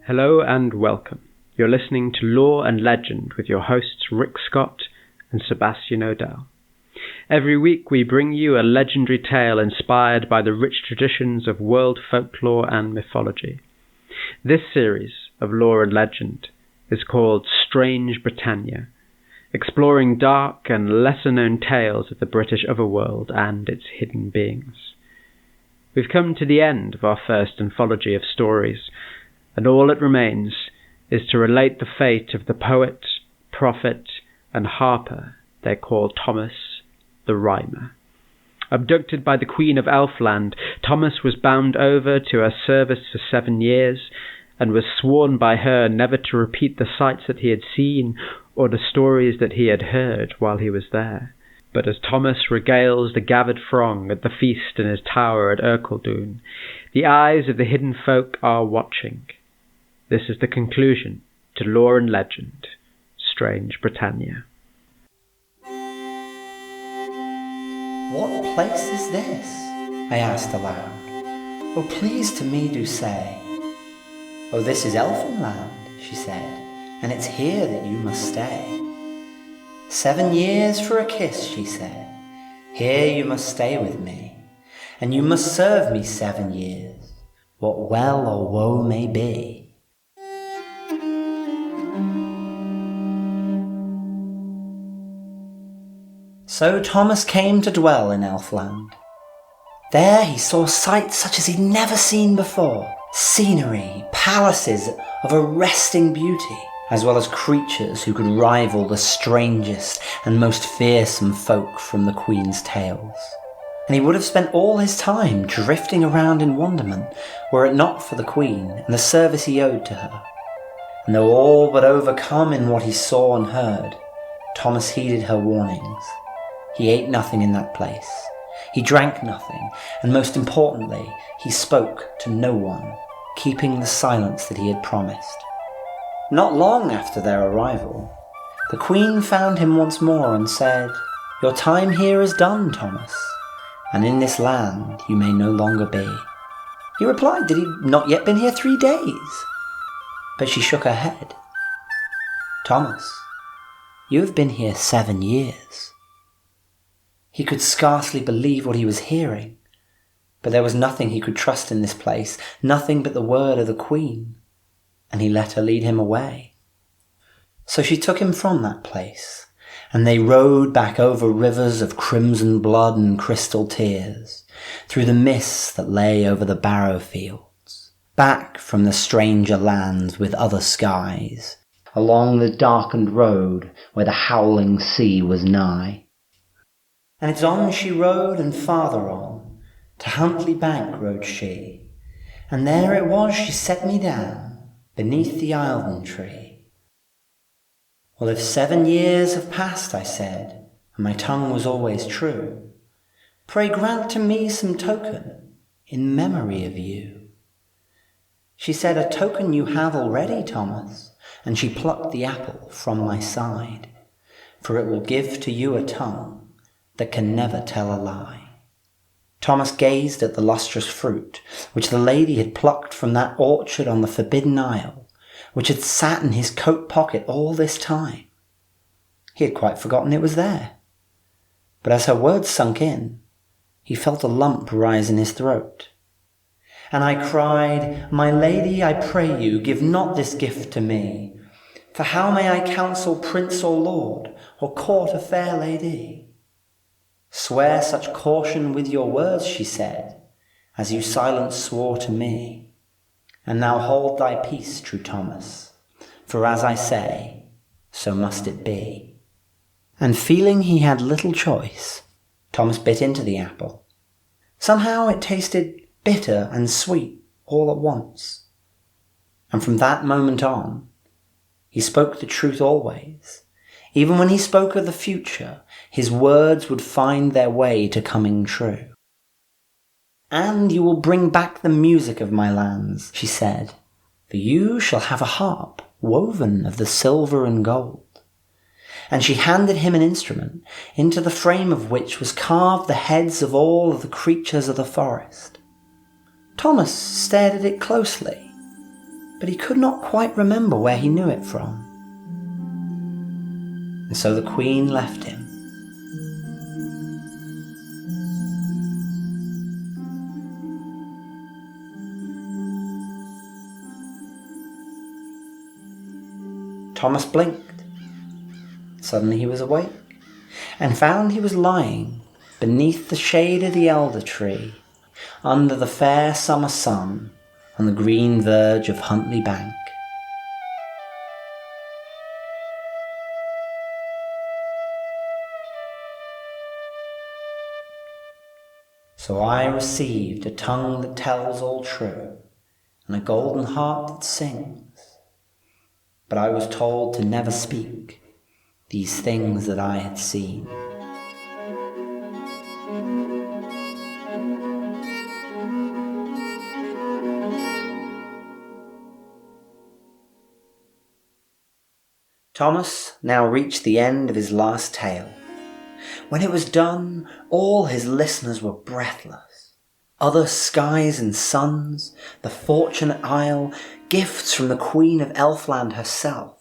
Hello and welcome. You're listening to Lore and Legend with your hosts Rick Scott and Sebastian O'Dell. Every week we bring you a legendary tale inspired by the rich traditions of world folklore and mythology. This series of Lore and Legend is called Strange Britannia, exploring dark and lesser-known tales of the British overworld and its hidden beings. We've come to the end of our first anthology of stories, and all that remains is to relate the fate of the poet, prophet, and harper they call Thomas the Rhymer. Abducted by the Queen of Elfland, Thomas was bound over to her service for 7 years, and was sworn by her never to repeat the sights that he had seen or the stories that he had heard while he was there. But as Thomas regales the gathered throng at the feast in his tower at Ercildoune, the eyes of the hidden folk are watching. This is the conclusion to Lore and Legend, Strange Britannia. "What place is this?" I asked aloud. "Oh, please to me do say." "Oh, this is Elfinland," she said, "and it's here that you must stay." 7 years for a kiss," she said. "Here you must stay with me, and you must serve me 7 years, what well or woe may be." So Thomas came to dwell in Elfland. There he saw sights such as he'd never seen before, scenery, palaces of arresting beauty, as well as creatures who could rival the strangest and most fearsome folk from the Queen's tales. And he would have spent all his time drifting around in wonderment were it not for the Queen and the service he owed to her. And though all but overcome in what he saw and heard, Thomas heeded her warnings. He ate nothing in that place, he drank nothing, and most importantly, he spoke to no one, keeping the silence that he had promised. Not long after their arrival, the Queen found him once more and said, "Your time here is done, Thomas, and in this land you may no longer be." He replied that he'd not yet been here 3 days, but she shook her head. "Thomas, you have been here 7 years." He could scarcely believe what he was hearing, but there was nothing he could trust in this place, nothing but the word of the Queen, and he let her lead him away. So she took him from that place, and they rode back over rivers of crimson blood and crystal tears, through the mists that lay over the barrow fields, back from the stranger lands with other skies, along the darkened road where the howling sea was nigh. And it's on she rode, and farther on, to Huntley Bank rode she, and there it was she set me down, beneath the Ercildoune tree. "Well, if 7 years have passed," I said, and my tongue was always true, "pray grant to me some token, in memory of you." She said, "A token you have already, Thomas," and she plucked the apple from my side, "for it will give to you a tongue that can never tell a lie." Thomas gazed at the lustrous fruit, which the lady had plucked from that orchard on the Forbidden Isle, which had sat in his coat pocket all this time. He had quite forgotten it was there. But as her words sunk in, he felt a lump rise in his throat. And I cried, "My lady, I pray you, give not this gift to me. For how may I counsel prince or lord, or court a fair lady?" "Swear such caution with your words," she said, "as you silence swore to me. And now hold thy peace, true Thomas, for as I say, so must it be." And feeling he had little choice, Thomas bit into the apple. Somehow it tasted bitter and sweet all at once. And from that moment on, he spoke the truth always. Even when he spoke of the future, his words would find their way to coming true. "And you will bring back the music of my lands," she said, "for you shall have a harp woven of the silver and gold." And she handed him an instrument, into the frame of which was carved the heads of all of the creatures of the forest. Thomas stared at it closely, but he could not quite remember where he knew it from. And so the Queen left him. Thomas blinked. Suddenly he was awake, and found he was lying beneath the shade of the elder tree, under the fair summer sun, on the green verge of Huntley Bank. So I received a tongue that tells all true, and a golden heart that sings. But I was told to never speak these things that I had seen. Thomas now reached the end of his last tale. When it was done, all his listeners were breathless. Other skies and suns, the Fortunate Isle, gifts from the Queen of Elfland herself.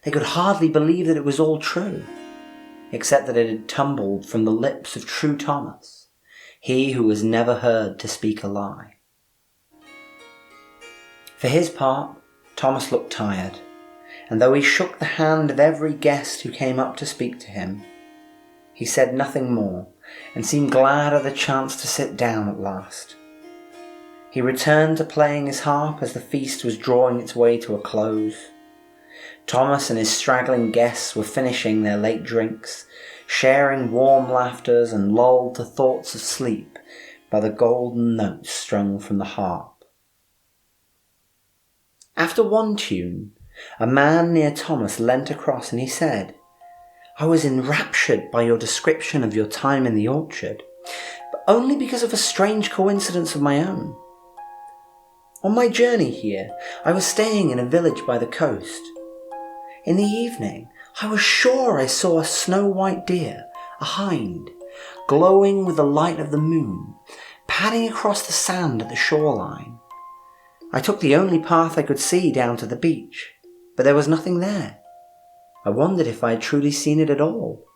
They could hardly believe that it was all true, except that it had tumbled from the lips of true Thomas, he who was never heard to speak a lie. For his part, Thomas looked tired, and though he shook the hand of every guest who came up to speak to him, he said nothing more, and seemed glad of the chance to sit down at last. He returned to playing his harp as the feast was drawing its way to a close. Thomas and his straggling guests were finishing their late drinks, sharing warm laughters and lulled to thoughts of sleep by the golden notes strung from the harp. After one tune, a man near Thomas leant across and he said, "I was enraptured by your description of your time in the orchard, but only because of a strange coincidence of my own. On my journey here, I was staying in a village by the coast. In the evening, I was sure I saw a snow-white deer, a hind, glowing with the light of the moon, padding across the sand at the shoreline. I took the only path I could see down to the beach, but there was nothing there. I wondered if I had truly seen it at all."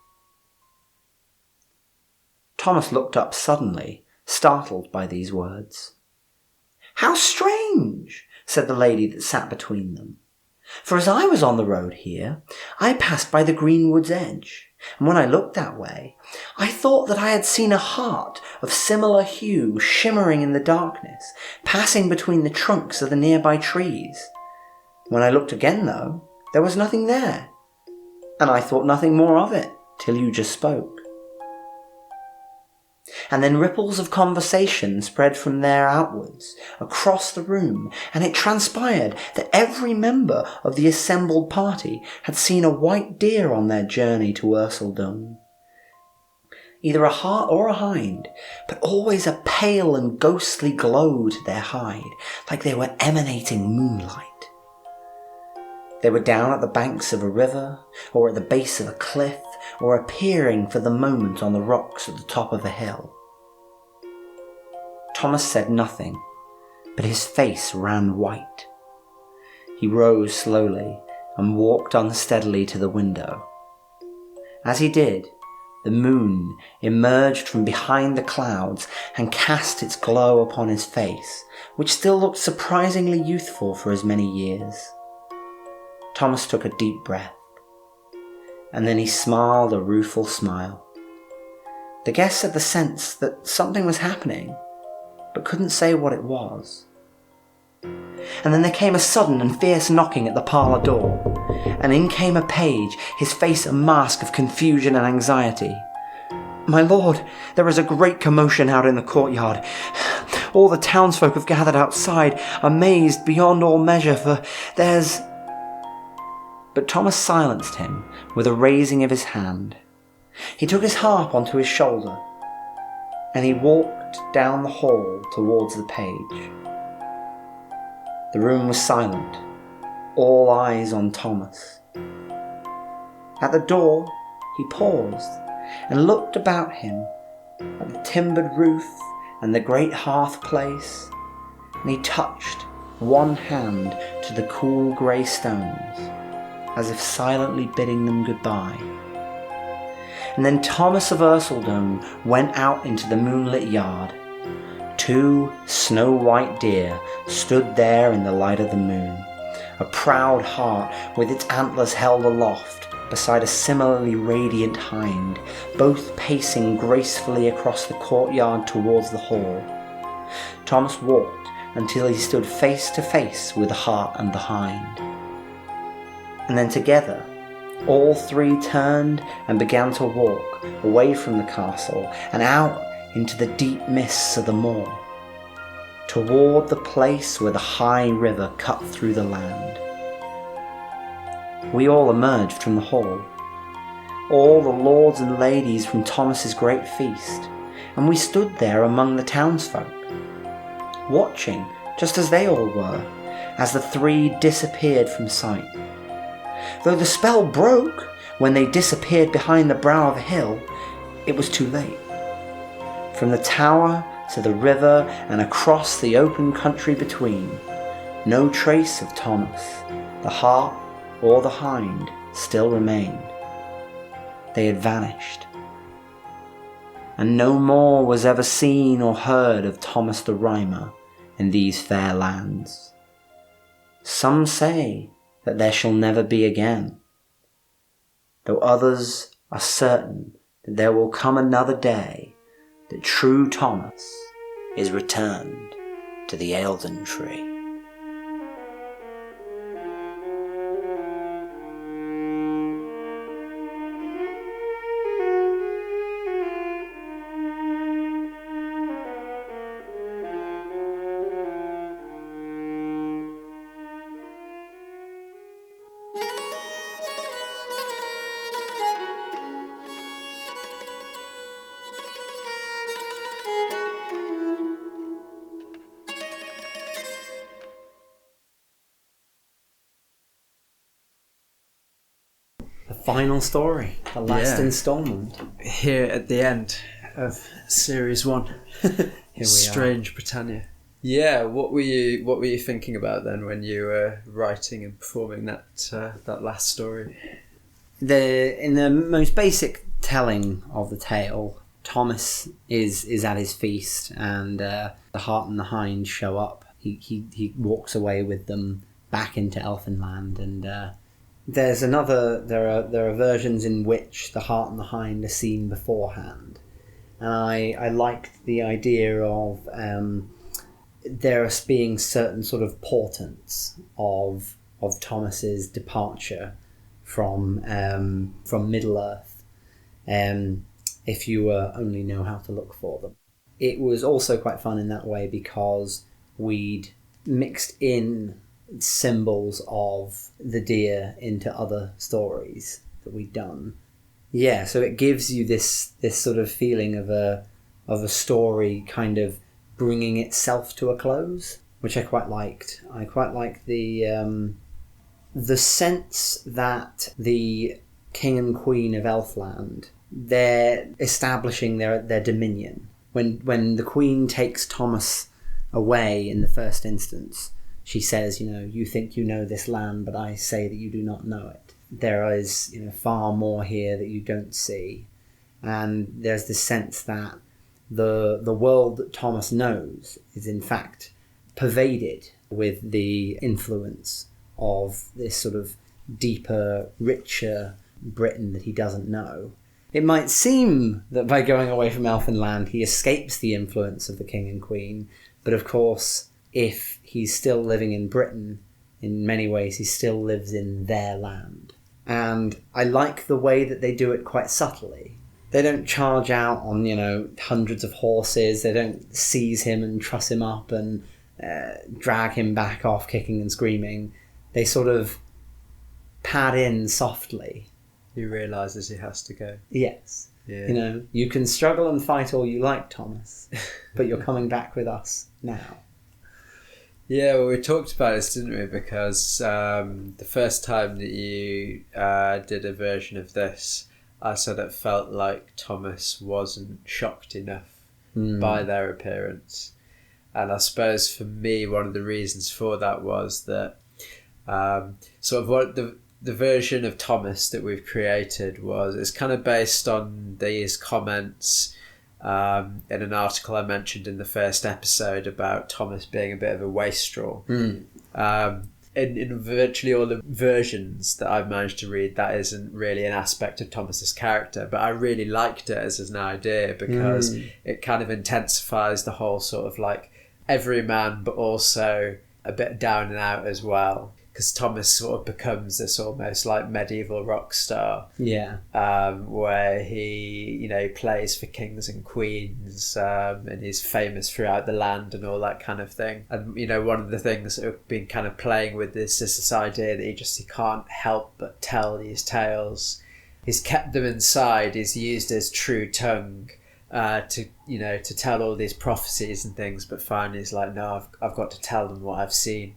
Thomas looked up suddenly, startled by these words. "How strange!" said the lady that sat between them. "For as I was on the road here, I passed by the greenwood's edge, and when I looked that way, I thought that I had seen a hart of similar hue shimmering in the darkness, passing between the trunks of the nearby trees. When I looked again, though, there was nothing there, and I thought nothing more of it till you just spoke." And then ripples of conversation spread from there outwards, across the room, and it transpired that every member of the assembled party had seen a white deer on their journey to Ercildoune. Either a hart or a hind, but always a pale and ghostly glow to their hide, like they were emanating moonlight. They were down at the banks of a river, or at the base of a cliff, or appearing for the moment on the rocks at the top of a hill. Thomas said nothing, but his face ran white. He rose slowly and walked unsteadily to the window. As he did, the moon emerged from behind the clouds and cast its glow upon his face, which still looked surprisingly youthful for his many years. Thomas took a deep breath, and then he smiled a rueful smile. The guests had the sense that something was happening, but couldn't say what it was. And then there came a sudden and fierce knocking at the parlour door, and in came a page, his face a mask of confusion and anxiety. "My lord, there is a great commotion out in the courtyard. All the townsfolk have gathered outside, amazed beyond all measure, for there's—" But Thomas silenced him with a raising of his hand. He took his harp onto his shoulder, and he walked down the hall towards the page. The room was silent, all eyes on Thomas. At the door, he paused and looked about him at the timbered roof and the great hearth place, and he touched one hand to the cool grey stones, as if silently bidding them goodbye. And then Thomas of Ercildoune went out into the moonlit yard. 2 snow-white deer stood there in the light of the moon, a proud hart with its antlers held aloft beside a similarly radiant hind, both pacing gracefully across the courtyard towards the hall. Thomas walked until he stood face to face with the hart and the hind. And then together, all 3 turned and began to walk away from the castle and out into the deep mists of the moor, toward the place where the high river cut through the land. We all emerged from the hall, all the lords and ladies from Thomas's great feast, and we stood there among the townsfolk, watching just as they all were, as the 3 disappeared from sight. Though the spell broke when they disappeared behind the brow of a hill, it was too late. From the tower to the river and across the open country between, no trace of Thomas, the hart, or the hind still remained. They had vanished. And no more was ever seen or heard of Thomas the Rhymer in these fair lands. Some say that there shall never be again, though others are certain that there will come another day that true Thomas is returned to the Ercildoune tree. The final story, the last instalment. Here at the end of Series 1. Here we Strange Britannia. Yeah, what were you thinking about then when you were writing and performing that last story? In the most basic telling of the tale, Thomas is at his feast, and the hart and the hind show up. He walks away with them back into Elfinland, and there are versions in which the hart and the hind are seen beforehand, and I liked the idea of there being certain sort of portents of Thomas's departure from Middle Earth, if you only know how to look for them. It was also quite fun in that way because we'd mixed in symbols of the deer into other stories that we'd done. Yeah, so it gives you this sort of feeling of a story kind of bringing itself to a close, which I quite liked. I quite liked the sense that the king and queen of Elfland, they're establishing their dominion. When the queen takes Thomas away in the first instance, she says, you think you know this land, but I say that you do not know it. There is, far more here that you don't see. And there's this sense that the world that Thomas knows is in fact pervaded with the influence of this sort of deeper, richer Britain that he doesn't know. It might seem that by going away from Elfinland, he escapes the influence of the king and queen, but of course, if he's still living in Britain, in many ways he still lives in their land. And I like the way that they do it quite subtly. They don't charge out on, hundreds of horses. They don't seize him and truss him up and drag him back off kicking and screaming. They sort of pad in softly. He realises he has to go. Yes. Yeah. You can struggle and fight all you like, Thomas, but you're coming back with us now. Yeah, well, we talked about this, didn't we? Because the first time that you did a version of this, I said it felt like Thomas wasn't shocked enough by their appearance. And I suppose for me, one of the reasons for that was that Sort of what the version of Thomas that we've created it's kind of based on these comments in an article I mentioned in the first episode about Thomas being a bit of a wastrel. In virtually all the versions that I've managed to read, that isn't really an aspect of Thomas's character, but I really liked it as an idea because it kind of intensifies the whole sort of like everyman, but also a bit down and out as well. Because Thomas sort of becomes this almost like medieval rock star, where he, plays for kings and queens, and he's famous throughout the land and all that kind of thing. And one of the things that we've been kind of playing with is this idea that he can't help but tell these tales. He's kept them inside. He's used his true tongue to tell all these prophecies and things, but finally he's like, no, I've got to tell them what I've seen.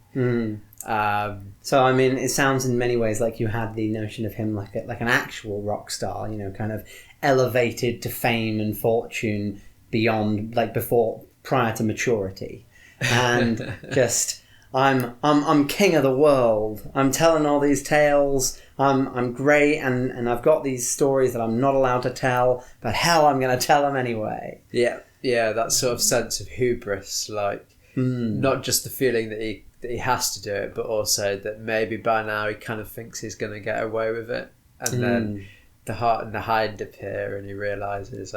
So I mean, it sounds in many ways like you had the notion of him like an actual rock star, kind of elevated to fame and fortune beyond, like, prior to maturity, and just I'm king of the world. I'm telling all these tales. I'm great, and I've got these stories that I'm not allowed to tell, but hell, I'm going to tell them anyway. Yeah, that sort of sense of hubris, like not just the feeling that he has to do it, but also that maybe by now he kind of thinks he's going to get away with it, and then the Hart and the Hind appear, and he realizes,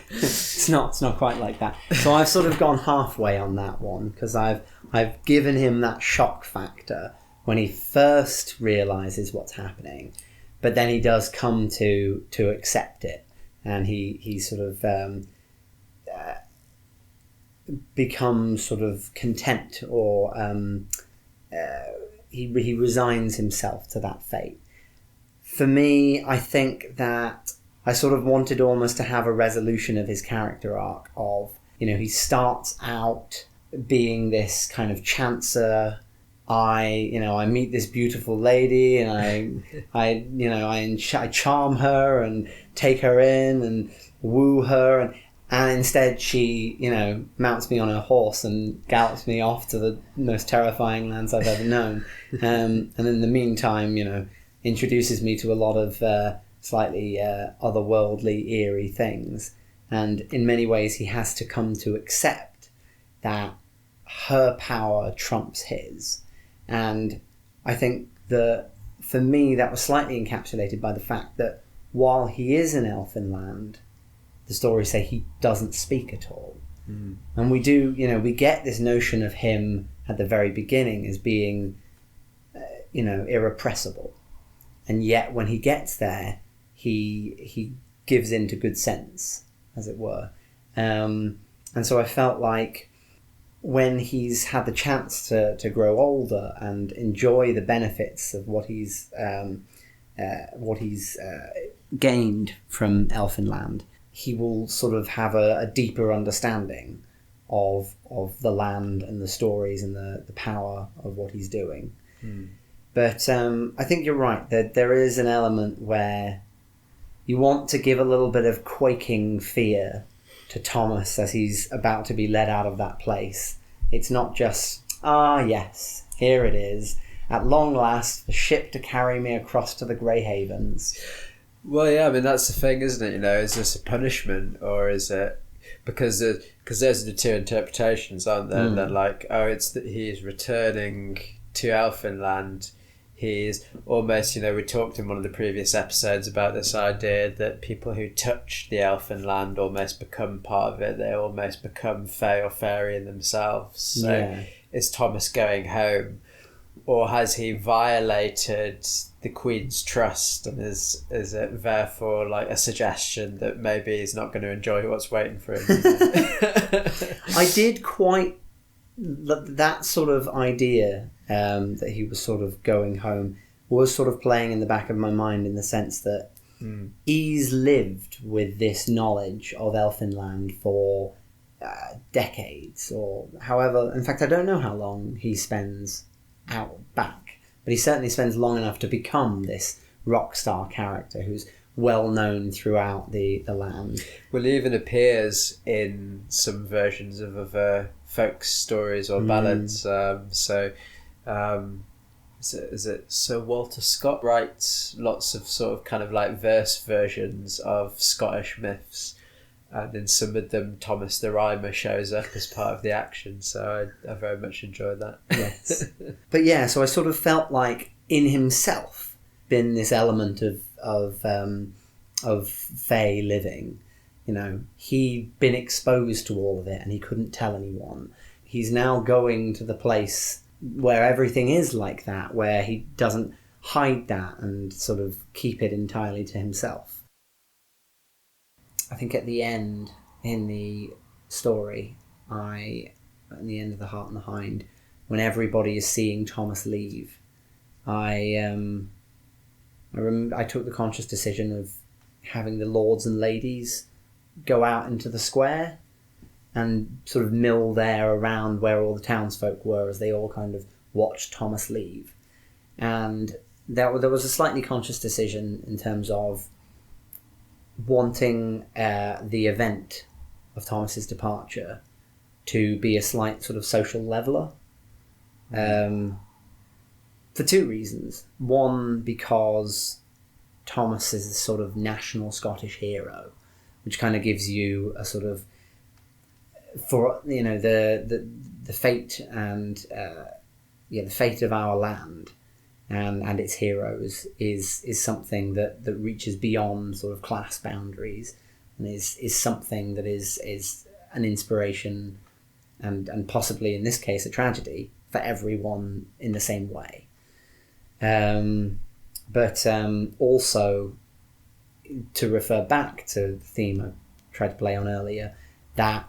it's not quite like that. So I've sort of gone halfway on that one, because I've given him that shock factor when he first realizes what's happening, but then he does come to accept it, and he sort of becomes sort of content, or he resigns himself to that fate. For me, I think that I sort of wanted almost to have a resolution of his character arc of, he starts out being this kind of chancer. I meet this beautiful lady, and I charm her and take her in and woo her, and instead she, mounts me on her horse and gallops me off to the most terrifying lands I've ever known. And in the meantime, introduces me to a lot of slightly otherworldly, eerie things. And in many ways, he has to come to accept that her power trumps his. And I think that, for me, that was slightly encapsulated by the fact that while he is in Elfinland, the stories say he doesn't speak at all. And we do, we get this notion of him at the very beginning as being, irrepressible. And yet when he gets there, he gives in to good sense, as it were. And so I felt like when he's had the chance to grow older and enjoy the benefits of what he's gained from Elfinland, he will sort of have a deeper understanding of the land and the stories and the power of what he's doing. But I think you're right, that there is an element where you want to give a little bit of quaking fear to Thomas as he's about to be led out of that place. It's not just, yes, here it is, at long last, the ship to carry me across to the Grey Havens. Well, yeah, I mean, that's the thing, isn't it? Is this a punishment, or is it... Because there's the two interpretations, aren't there? That like, it's that he's returning to Elfinland. He's almost, we talked in one of the previous episodes about this idea that people who touch the Elfinland almost become part of it. They almost become fae or fairy in themselves. So is Thomas going home? Or has he violated the Queen's trust, and is it therefore like a suggestion that maybe he's not going to enjoy what's waiting for him? I did quite... That sort of idea that he was sort of going home was sort of playing in the back of my mind, in the sense that he's lived with this knowledge of Elfinland for decades, or however... In fact, I don't know how long he spends out back, but he certainly spends long enough to become this rock star character who's well known throughout the land. Well, he even appears in some versions of other folk stories or ballads. Is it Sir Walter Scott writes lots of sort of kind of like verse versions of Scottish myths, and in some of them Thomas the Rhymer shows up as part of the action, so I very much enjoyed that. Yes. But yeah, so I sort of felt like in himself been this element of Fae living. You know, he'd been exposed to all of it and he couldn't tell anyone. He's now going to the place where everything is like that, where he doesn't hide that and sort of keep it entirely to himself. I think at the end, in the story, at the end of the Hart and the Hind, when everybody is seeing Thomas leave, I took the conscious decision of having the lords and ladies go out into the square and sort of mill there around where all the townsfolk were as they all kind of watched Thomas leave. And there was a slightly conscious decision in terms of wanting the event of Thomas's departure to be a slight sort of social leveller. For two reasons. One, because Thomas is a sort of national Scottish hero, which kind of gives you a sort of, for, you know, the fate and the fate of our land and its heroes is something that reaches beyond sort of class boundaries, and is something that is an inspiration and possibly in this case a tragedy for everyone in the same way. But also to refer back to the theme I tried to play on earlier, that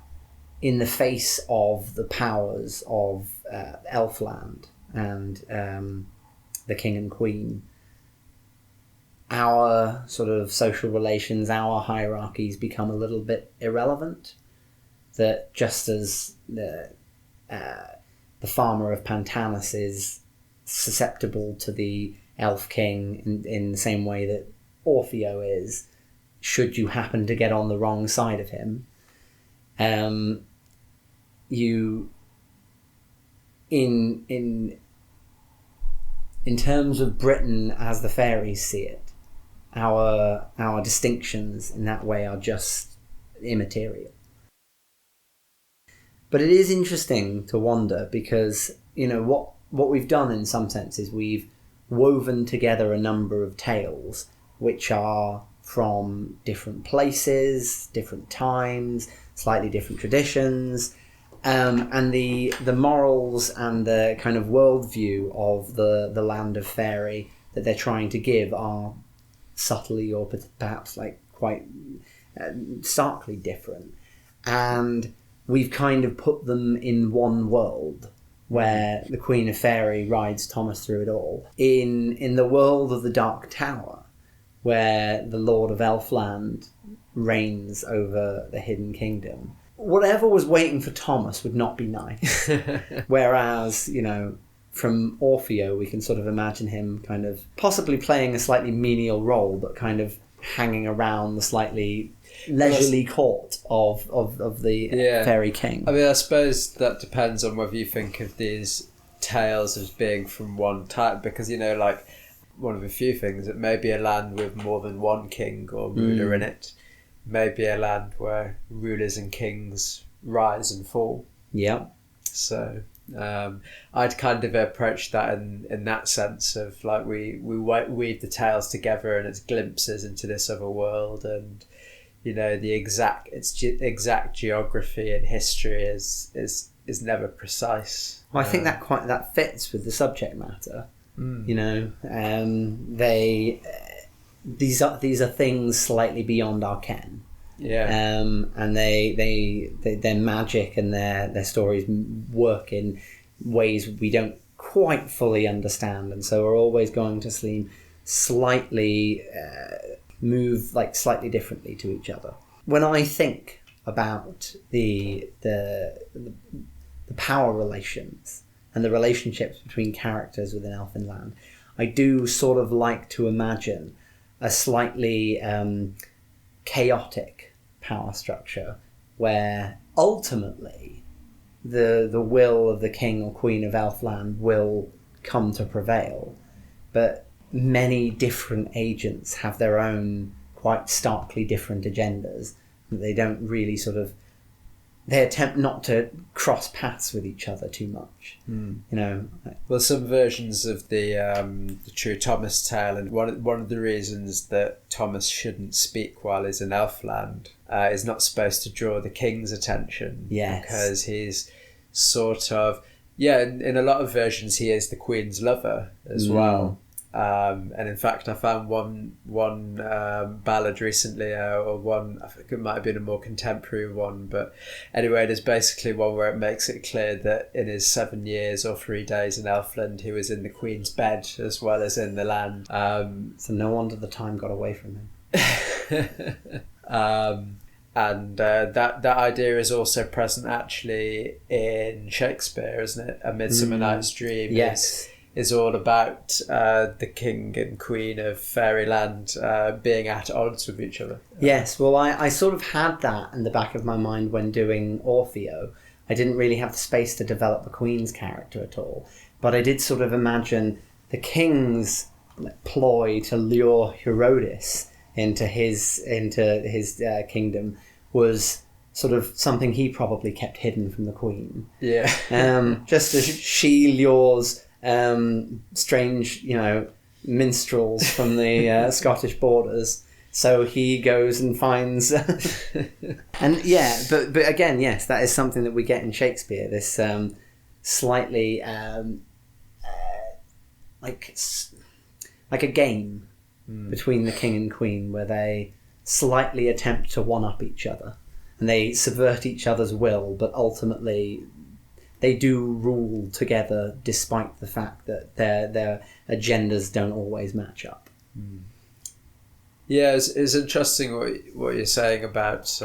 in the face of the powers of Elfland and the king and queen, our sort of social relations, our hierarchies become a little bit irrelevant. That just as the farmer of Pantanus is susceptible to the elf king in the same way that Orfeo is, should you happen to get on the wrong side of him, you in terms of Britain as the fairies see it, our distinctions in that way are just immaterial. But it is interesting to wonder, because, you know, what we've done in some sense is we've woven together a number of tales which are from different places, different times, slightly different traditions, and the morals and the kind of worldview of the land of fairy that they're trying to give are subtly or perhaps like quite starkly different. And we've kind of put them in one world where the Queen of Fairy rides Thomas through it all. In the world of the Dark Tower, where the Lord of Elfland reigns over the Hidden Kingdom, whatever was waiting for Thomas would not be nice. Whereas, you know, from Orfeo, we can sort of imagine him kind of possibly playing a slightly menial role, but kind of hanging around the slightly leisurely court of the fairy king. I mean, I suppose that depends on whether you think of these tales as being from one type, because, you know, like, one of a few things, it may be a land with more than one king or ruler in it. Maybe a land where rulers and kings rise and fall. Yeah. So I'd kind of approach that in that sense of, like, we weave the tales together and it's glimpses into this other world, and, you know, the exact geography and history is never precise. Well, I think that fits with the subject matter. You know, these are things slightly beyond our ken. Yeah. And their magic and their stories work in ways we don't quite fully understand, and so are always going to seem slightly move like slightly differently to each other. When I think about the power relations and the relationships between characters within Elfinland, I do sort of like to imagine a slightly chaotic power structure where ultimately the will of the king or queen of Elfland will come to prevail, but many different agents have their own quite starkly different agendas. They don't really they attempt not to cross paths with each other too much. Well, some versions of the True Thomas tale, and one of the reasons that Thomas shouldn't speak while he's in Elfland is not supposed to draw the king's attention. Yes. Because he's sort of, in a lot of versions he is the queen's lover as well. And in fact, I found one ballad recently, or one, I think it might have been a more contemporary one, but anyway, there's basically one where it makes it clear that in his 7 years or 3 days in Elfland, he was in the Queen's bed as well as in the land. So no wonder the time got away from him. And that idea is also present actually in Shakespeare, isn't it? A Midsummer Night's Dream. Yes. Is all about the king and queen of fairyland being at odds with each other. Yes, well, I sort of had that in the back of my mind when doing Orfeo. I didn't really have the space to develop the queen's character at all, but I did sort of imagine the king's ploy to lure Herodes into his kingdom was sort of something he probably kept hidden from the queen. Yeah. Just as she lures strange, minstrels from the Scottish borders. So he goes and finds, and but again, yes, that is something that we get in Shakespeare. This slightly like a game between the king and queen, where they slightly attempt to one up each other, and they subvert each other's will, but ultimately they do rule together, despite the fact that their agendas don't always match up. Yeah, it's interesting what you're saying about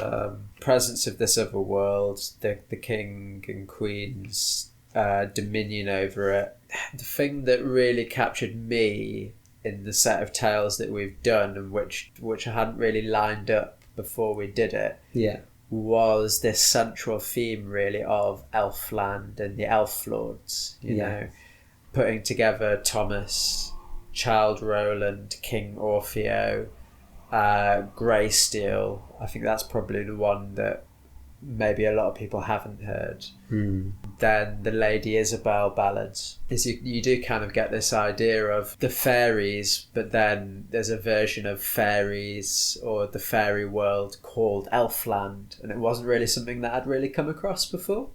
presence of this other world, the king and queen's dominion over it. The thing that really captured me in the set of tales that we've done, and which I hadn't really lined up before we did it, was this central theme really of Elfland and the Elf Lords, you know, putting together Thomas, Childe Roland, King Orfeo, Greysteel. I think that's probably the one that maybe a lot of people haven't heard. Then the Lady Isabel ballads. You do kind of get this idea of the fairies, but then there's a version of fairies or the fairy world called Elfland, and it wasn't really something that I'd really come across before.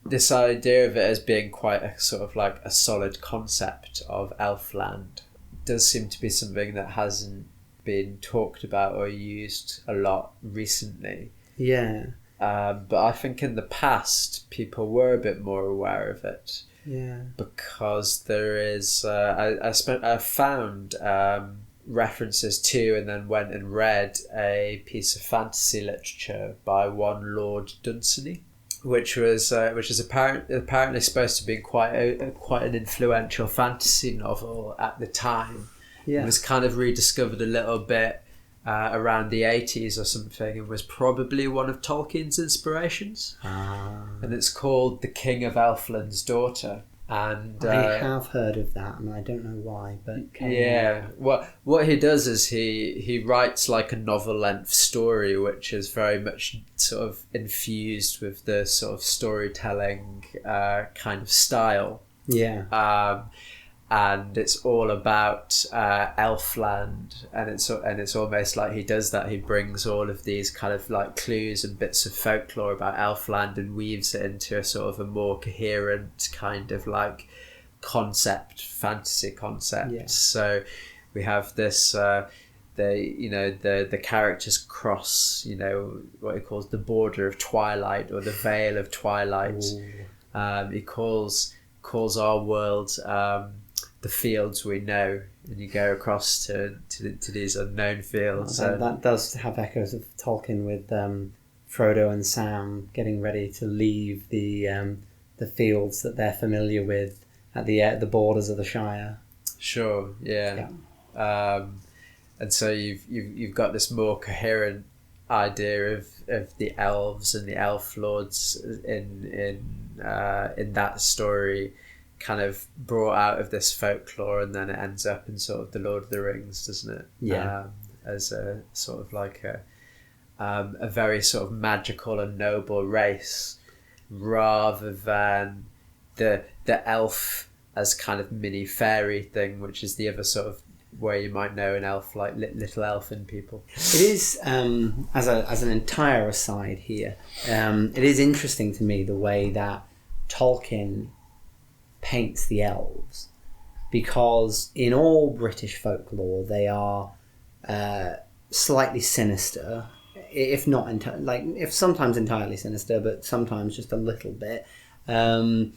This idea of it as being quite a sort of like a solid concept of Elfland does seem to be something that hasn't been talked about or used a lot recently. But I think in the past people were a bit more aware of it. Because there is I found references to, and then went and read a piece of fantasy literature by one Lord Dunsany, which is apparently supposed to be quite an influential fantasy novel at the time. It was kind of rediscovered a little bit around the 80s or something, and was probably one of Tolkien's inspirations. And it's called The King of Elfland's Daughter. And I have heard of that, and I don't know why, but what he does is he writes like a novel length story, which is very much sort of infused with the sort of storytelling kind of style. And it's all about Elfland, and it's almost like he does that. He brings all of these kind of like clues and bits of folklore about Elfland and weaves it into a sort of a more coherent kind of like fantasy concept. So we have this the characters cross, what he calls the border of twilight, or the veil of twilight. He calls our world the fields we know, and you go across to these unknown fields. That does have echoes of Tolkien with Frodo and Sam getting ready to leave the fields that they're familiar with at the borders of the Shire. Sure, yeah. And so you've got this more coherent idea of the elves and the elf lords in that story, kind of brought out of this folklore, and then it ends up in sort of the Lord of the Rings, doesn't it? Yeah. As a sort of like a very sort of magical and noble race, rather than the elf as kind of mini fairy thing, which is the other sort of where you might know an elf, like little elfin people. It is, as an entire aside here, it is interesting to me the way that Tolkien paints the elves, because in all British folklore they are slightly sinister, if not if sometimes entirely sinister, but sometimes just a little bit, and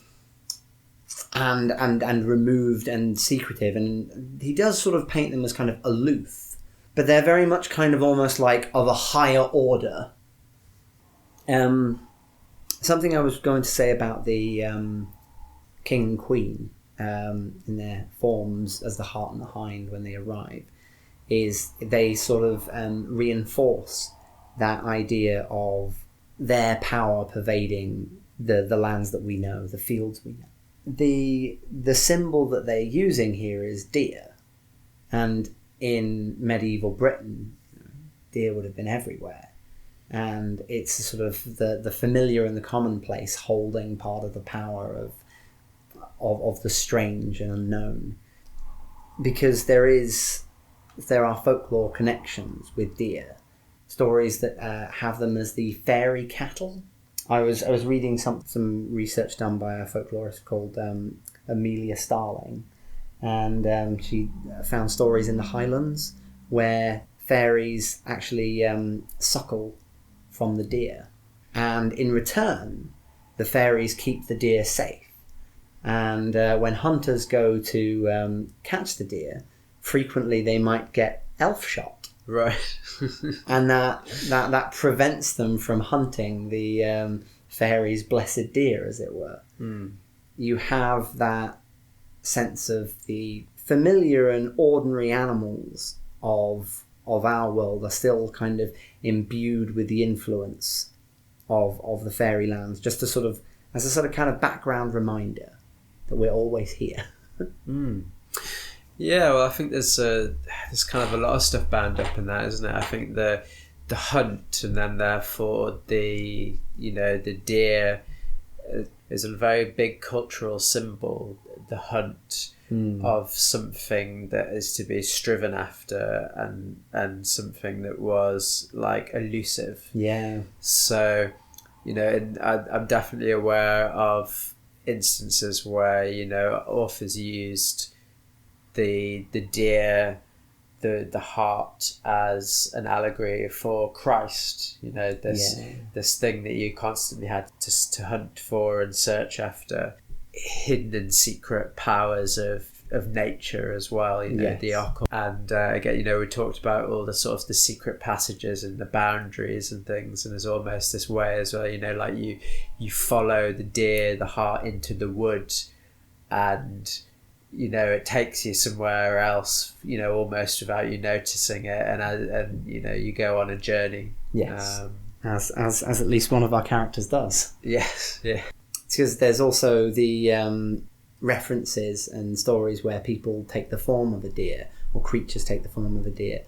removed and secretive, and he does sort of paint them as kind of aloof, but they're very much kind of almost like of a higher order. Something I was going to say about the king and queen in their forms as the Hart and the Hind when they arrive, is they sort of reinforce that idea of their power pervading the lands that we know, the fields we know. The symbol that they're using here is deer, and in medieval Britain, deer would have been everywhere, and it's sort of the familiar and the commonplace holding part of the power of the strange and unknown, because there are folklore connections with deer, stories that have them as the fairy cattle. I was reading some research done by a folklorist called Amelia Starling, and she found stories in the Highlands where fairies actually suckle from the deer, and in return the fairies keep the deer safe. And when hunters go to catch the deer, frequently they might get elf shot. Right. And that prevents them from hunting the fairies' blessed deer, as it were. Mm. You have that sense of the familiar and ordinary animals of our world are still kind of imbued with the influence of the fairy lands, just as a sort of kind of background reminder that we're always here. Mm. Yeah, well, I think there's kind of a lot of stuff bound up in that, isn't it? I think the hunt, and then therefore the deer is a very big cultural symbol. The hunt of something that is to be striven after, and something that was like elusive. Yeah. So, I'm definitely aware of instances where authors used the deer, the hart, as an allegory for Christ. This thing that you constantly had to hunt for and search after, hidden and secret powers of nature as well. Yes. The occult, and again, we talked about all the sort of the secret passages and the boundaries and things, and there's almost this way as well. Like you follow the deer, the hart into the wood, and it takes you somewhere else, almost without you noticing it, and you go on a journey. Yes. As at least one of our characters does. Yes, yeah. Because there's also the references and stories where people take the form of a deer, or creatures take the form of a deer.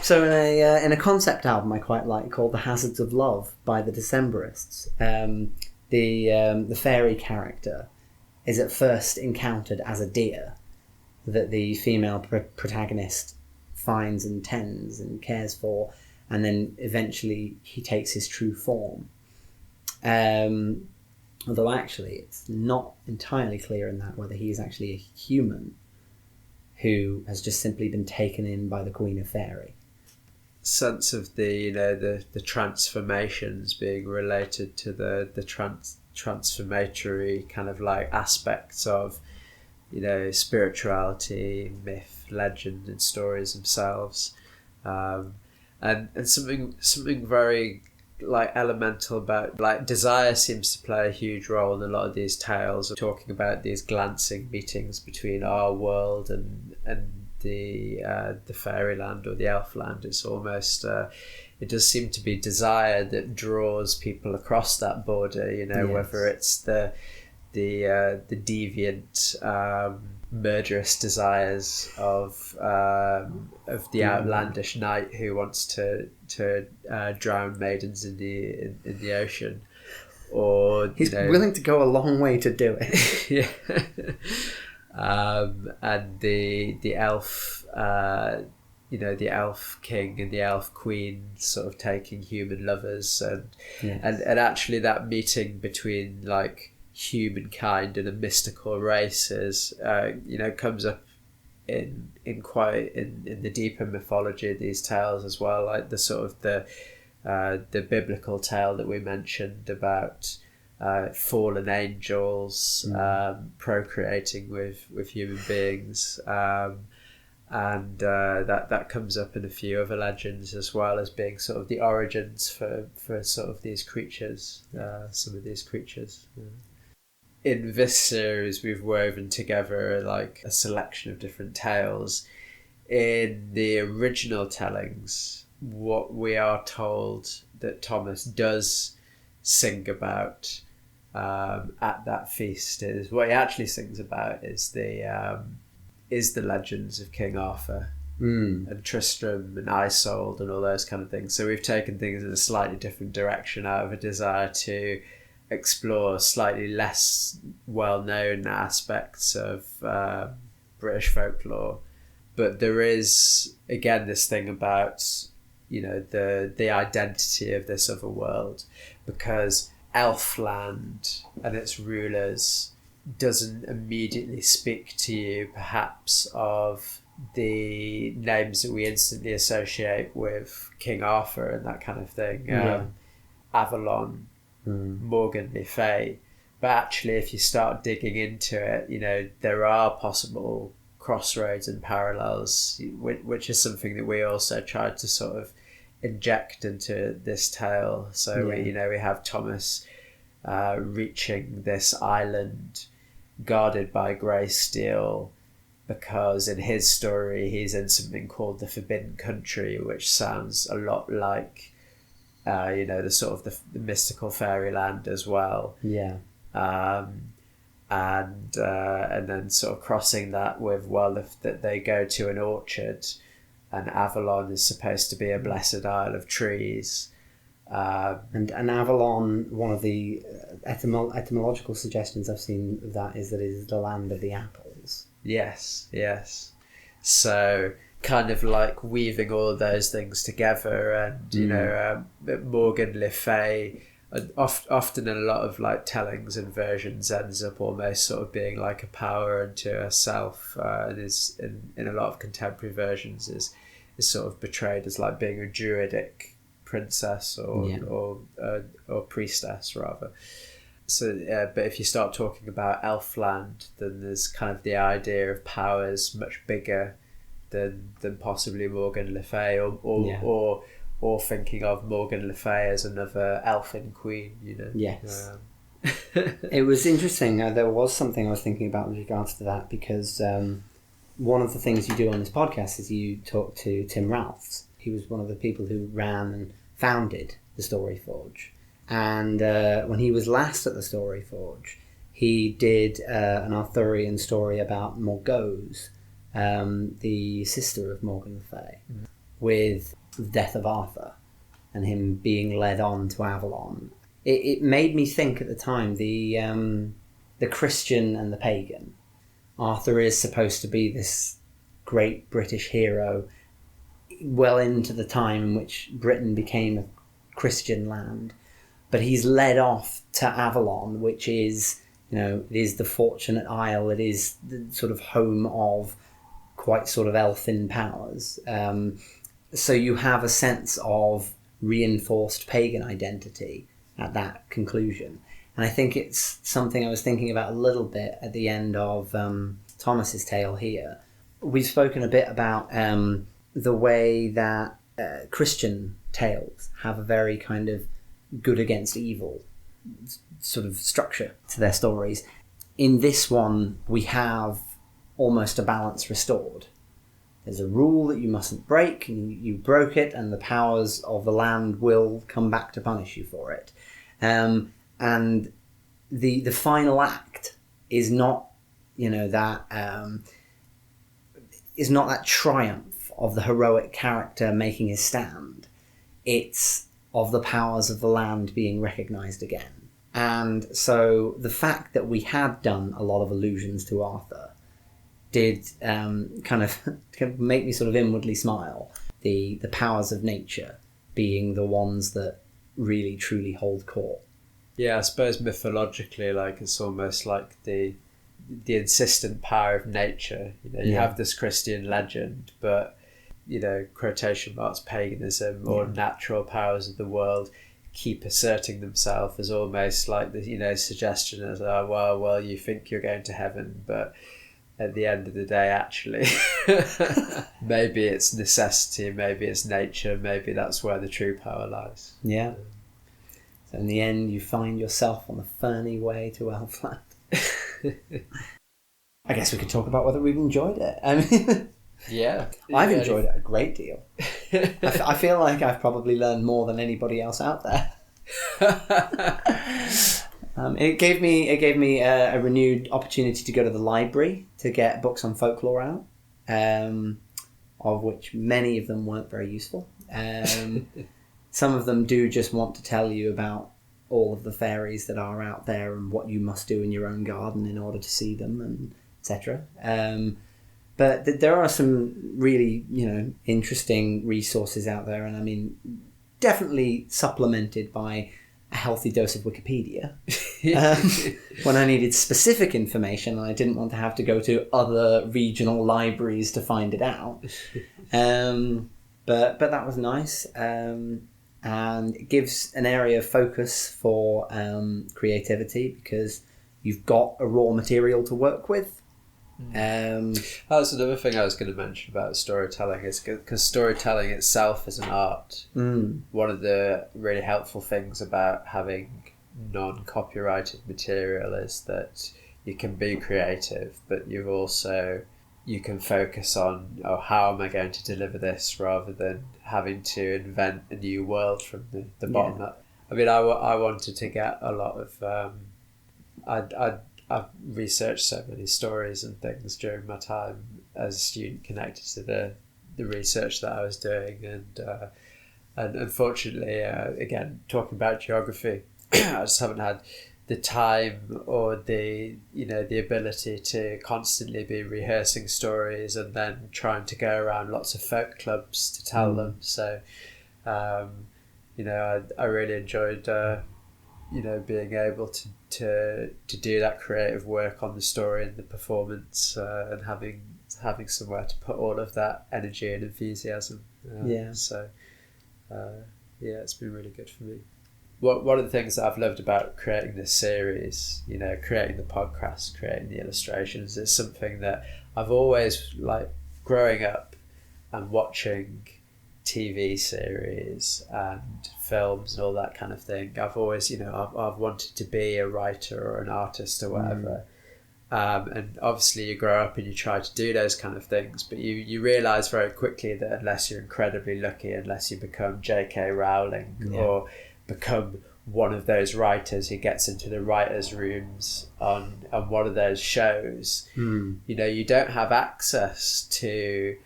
So in a concept album I quite like called "The Hazards of Love" by the Decemberists, the fairy character is at first encountered as a deer that the female protagonist finds and tends and cares for, and then eventually he takes his true form. Although actually it's not entirely clear in that whether he is actually a human who has just simply been taken in by the Queen of Fairy. Sense of the transformations being related to the transformatory kind of like aspects of spirituality, myth, legend, and stories themselves, and something very like elemental about like desire seems to play a huge role in a lot of these tales, of talking about these glancing meetings between our world and the fairyland or the elfland. It's almost it does seem to be desire that draws people across that border, Yes. Whether it's the the deviant, murderous desires of the outlandish knight who wants to drown maidens in the ocean, or he's willing to go a long way to do it. Yeah. And the elf, the elf king and the elf queen sort of taking human lovers, and actually that meeting between like humankind and a mystical race is comes up in the deeper mythology of these tales as well, like the sort of the biblical tale that we mentioned about fallen angels procreating with human beings, and that comes up in a few other legends as well as being sort of the origins for sort of these creatures, some of these creatures. In this series we've woven together like a selection of different tales. In the original tellings, what we are told that Thomas does sing about at that feast is what he actually sings about is the legends of King Arthur and Tristram and Isolde and all those kind of things. So we've taken things in a slightly different direction out of a desire to explore slightly less well-known aspects of British folklore. But there is again this thing about the identity of this other world, because Elfland and its rulers doesn't immediately speak to you perhaps of the names that we instantly associate with King Arthur and that kind of thing. Avalon, Morgan Le Fay. But actually if you start digging into it, there are possible crossroads and parallels, which is something that we also tried to sort of inject into this tale. So we have Thomas reaching this island guarded by grey steel, because in his story he's in something called the Forbidden Country, which sounds a lot like the sort of the mystical fairyland as well. And then sort of crossing that with that they go to an orchard, and Avalon is supposed to be a blessed isle of trees. And Avalon, one of the etymological suggestions I've seen of that is that it is the land of the apples. Yes. So kind of like weaving all of those things together, and Morgan Le Fay often in a lot of like tellings and versions ends up almost sort of being like a power unto herself, and is in a lot of contemporary versions is sort of portrayed as like being a druidic princess or priestess rather. So but if you start talking about Elfland, then there's kind of the idea of powers much bigger than possibly Morgan Le Fay, or thinking of Morgan Le Fay as another elfin queen, Yes. It was interesting. There was something I was thinking about with regards to that, because one of the things you do on this podcast is you talk to Tim Ralphs. He was one of the people who ran and founded the Story Forge. And when he was last at the Story Forge, he did an Arthurian story about Morgause, the sister of Morgan Le Fay, with the death of Arthur and him being led on to Avalon. It made me think at the time, the Christian and the pagan. Arthur is supposed to be this great British hero well into the time in which Britain became a Christian land, but he's led off to Avalon, which is, it is the Fortunate Isle. It is the sort of home of quite sort of elfin powers. So you have a sense of reinforced pagan identity at that conclusion. And I think it's something I was thinking about a little bit at the end of Thomas's tale here. We've spoken a bit about the way that Christian tales have a very kind of good against evil sort of structure to their stories. In this one, we have almost a balance restored. There's a rule that you mustn't break, and you broke it, and the powers of the land will come back to punish you for it. And the final act is not, is not that triumph of the heroic character making his stand. It's of the powers of the land being recognised again. And so the fact that we had done a lot of allusions to Arthur did kind of make me sort of inwardly smile. The powers of nature being the ones that really truly hold court. Yeah, I suppose mythologically, like, it's almost like the insistent power of nature. You have this Christian legend, but quotation marks, paganism or natural powers of the world keep asserting themselves as almost like the suggestion as well you think you're going to heaven, but at the end of the day, actually, maybe it's necessity, maybe it's nature, maybe that's where the true power lies. Yeah. So in the end, you find yourself on the ferny way to Elfland. I guess we could talk about whether we've enjoyed it. I mean, yeah, I've enjoyed it a great deal. I feel like I've probably learned more than anybody else out there. It gave me a renewed opportunity to go to the library to get books on folklore out, of which many of them weren't very useful. Some of them do just want to tell you about all of the fairies that are out there and what you must do in your own garden in order to see them, and etc. But there are some really interesting resources out there, and I mean, definitely supplemented by a healthy dose of Wikipedia. When I needed specific information, I didn't want to have to go to other regional libraries to find it out. But that was nice, and it gives an area of focus for creativity, because you've got a raw material to work with. That's another thing I was going to mention about storytelling, is because storytelling itself is an art. One of the really helpful things about having non-copyrighted material is that you can be creative, but you can focus on, how am I going to deliver this, rather than having to invent a new world from the bottom up. I mean, I wanted to get a lot of I've researched so many stories and things during my time as a student connected to the research that I was doing, and unfortunately, again, talking about geography, I just haven't had the time or the ability to constantly be rehearsing stories and then trying to go around lots of folk clubs to tell them. So, I really enjoyed being able to do that creative work on the story and the performance, and having somewhere to put all of that energy and enthusiasm. So it's been really good for me. One of the things that I've loved about creating this series, creating the podcast, creating the illustrations, is something that I've always, like, growing up and watching TV series and films and all that kind of thing, I've always, I've wanted to be a writer or an artist or whatever. And obviously you grow up and you try to do those kind of things, but you realise very quickly that unless you're incredibly lucky, unless you become J.K. Rowling or become one of those writers who gets into the writers' rooms on one of those shows, you don't have access to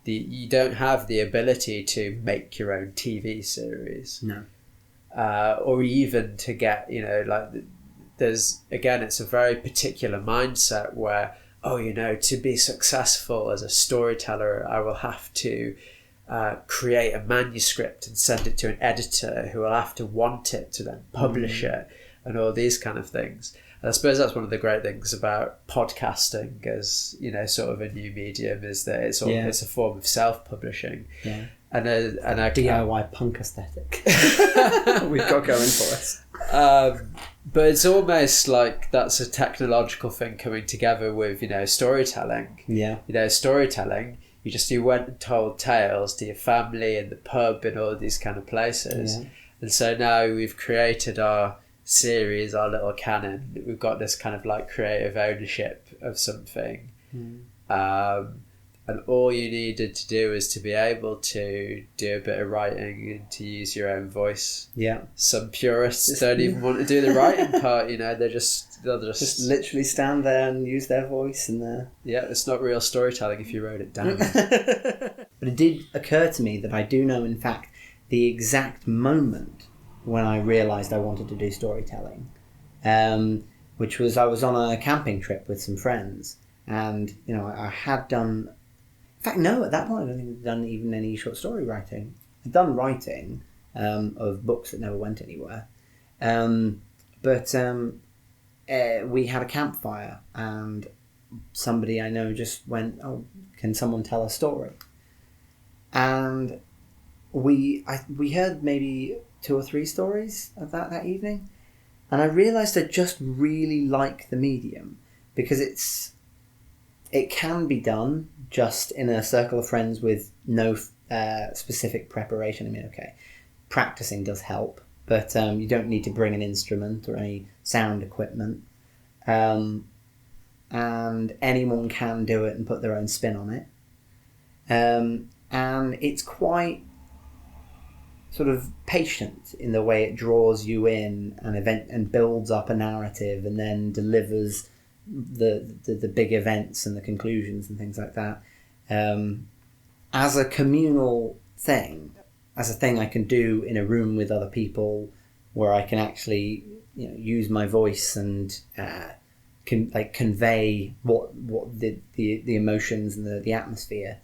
you don't have the ability to make your own TV series. No. Or even to get, there's, again, it's a very particular mindset where, to be successful as a storyteller, I will have to create a manuscript and send it to an editor who will have to want it to then publish it, and all these kind of things. And I suppose that's one of the great things about podcasting as, sort of a new medium, is that it's a form of self-publishing. Yeah. And a DIY punk aesthetic. We've got going for us. But it's almost like that's a technological thing coming together with, storytelling. Yeah. Storytelling, you went and told tales to your family in the pub and all these kind of places. Yeah. And so now we've created our series, our little canon. We've got this kind of like creative ownership of something. And all you needed to do was to be able to do a bit of writing and to use your own voice. Yeah. Some purists don't even want to do the writing part, you know, they'll just literally stand there and use their voice and their... Yeah, it's not real storytelling if you wrote it down. But it did occur to me that I do know, in fact, the exact moment when I realised I wanted to do storytelling, which was I was on a camping trip with some friends, and, you know, I had done... In fact, no, at that point I don't think I'd done even any short story writing. I'd done writing of books that never went anywhere. But we had a campfire, and somebody I know just went, "Oh, can someone tell a story?" And we heard maybe 2 or 3 stories of that evening, and I realised I just really like the medium, because it can be done just in a circle of friends with no specific preparation. I mean, okay, practicing does help, but you don't need to bring an instrument or any sound equipment. And anyone can do it and put their own spin on it. And it's quite sort of patient in the way it draws you in and builds up a narrative and then delivers the big events and the conclusions and things like that, as a communal thing, as a thing I can do in a room with other people, where I can actually, you know, use my voice and convey what the emotions and the atmosphere.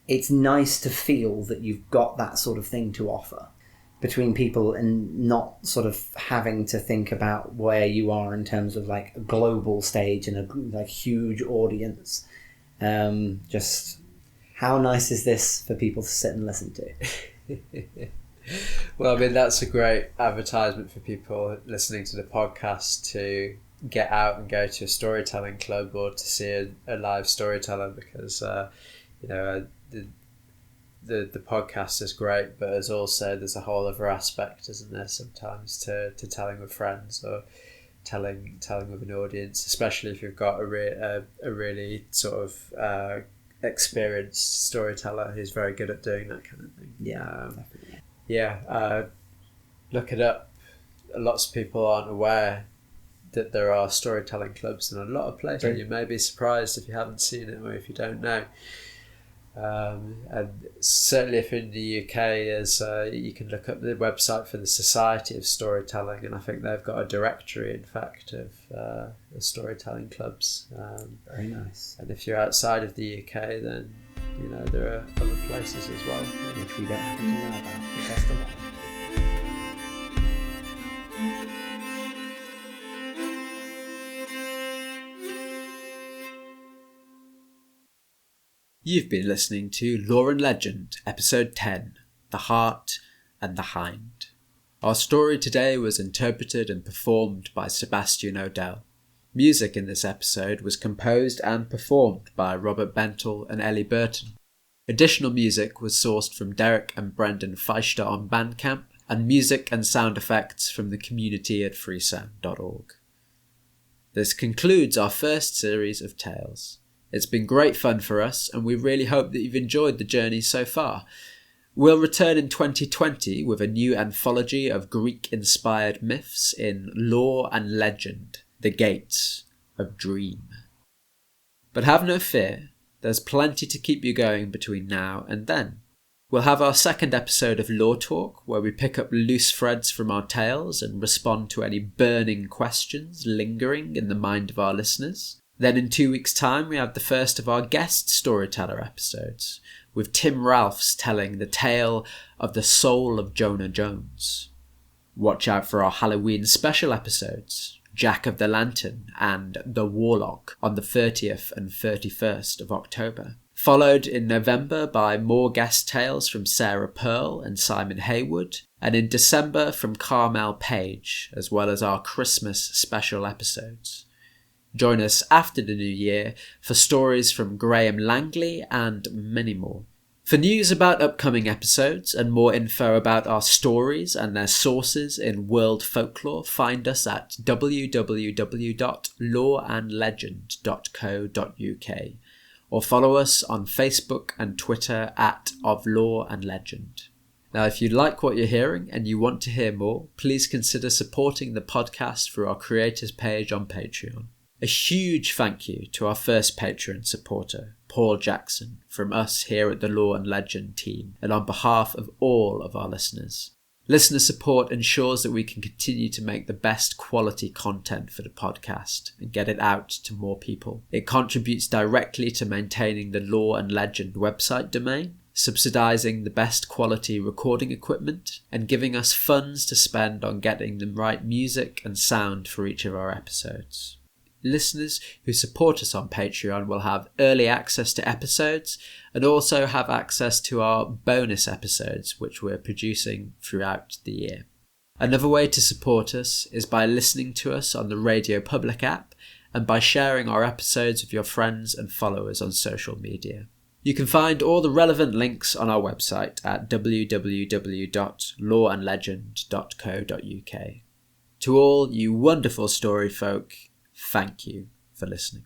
It's nice to feel that you've got that sort of thing to offer between people, and not sort of having to think about where you are in terms of like a global stage and a like huge audience. Just how nice is this for people to sit and listen to? Well, I mean, that's a great advertisement for people listening to the podcast to get out and go to a storytelling club or to see a live storyteller, because you know, the podcast is great, but there's a whole other aspect, isn't there, sometimes to telling with friends or telling with an audience, especially if you've got a really sort of experienced storyteller who's very good at doing that kind of thing. Definitely. Look it up. Lots of people aren't aware that there are storytelling clubs in a lot of places. Right. You may be surprised if you haven't seen it or if you don't know. And certainly if in the UK, you can look up the website for the Society of Storytelling, and I think they've got a directory, in fact, of the storytelling clubs. Very nice. And if you're outside of the UK, then, you know, there are other places as well, which we don't happen to know about. Best of luck. You've been listening to Lore and Legend, Episode 10, The Hart and the Hind. Our story today was interpreted and performed by Sebastian Odell. Music in this episode was composed and performed by Robert Bentel and Ellie Burton. Additional music was sourced from Derek and Brendan Feister on Bandcamp, and music and sound effects from the community at freesound.org. This concludes our first series of tales. It's been great fun for us, and we really hope that you've enjoyed the journey so far. We'll return in 2020 with a new anthology of Greek-inspired myths in Lore and Legend, The Gates of Dream. But have no fear, there's plenty to keep you going between now and then. We'll have our second episode of Lore Talk, where we pick up loose threads from our tales and respond to any burning questions lingering in the mind of our listeners. Then in 2 weeks' time, we have the first of our guest storyteller episodes, with Tim Ralphs telling the tale of the soul of Jonah Jones. Watch out for our Halloween special episodes, Jack of the Lantern and The Warlock, on the 30th and 31st of October. Followed in November by more guest tales from Sarah Pearl and Simon Haywood, and in December from Carmel Page, as well as our Christmas special episodes. Join us after the new year for stories from Graham Langley and many more. For news about upcoming episodes and more info about our stories and their sources in world folklore, find us at www.loreandlegend.co.uk, or follow us on Facebook and Twitter at Of Lore and Legend. Now, if you like what you're hearing and you want to hear more, please consider supporting the podcast through our creators page on Patreon. A huge thank you to our first Patreon supporter, Paul Jackson, from us here at the Lore and Legend team, and on behalf of all of our listeners. Listener support ensures that we can continue to make the best quality content for the podcast and get it out to more people. It contributes directly to maintaining the Lore and Legend website domain, subsidising the best quality recording equipment, and giving us funds to spend on getting the right music and sound for each of our episodes. Listeners who support us on Patreon will have early access to episodes and also have access to our bonus episodes, which we're producing throughout the year. Another way to support us is by listening to us on the Radio Public app and by sharing our episodes with your friends and followers on social media. You can find all the relevant links on our website at www.loreandlegend.co.uk. To all you wonderful story folk, thank you for listening.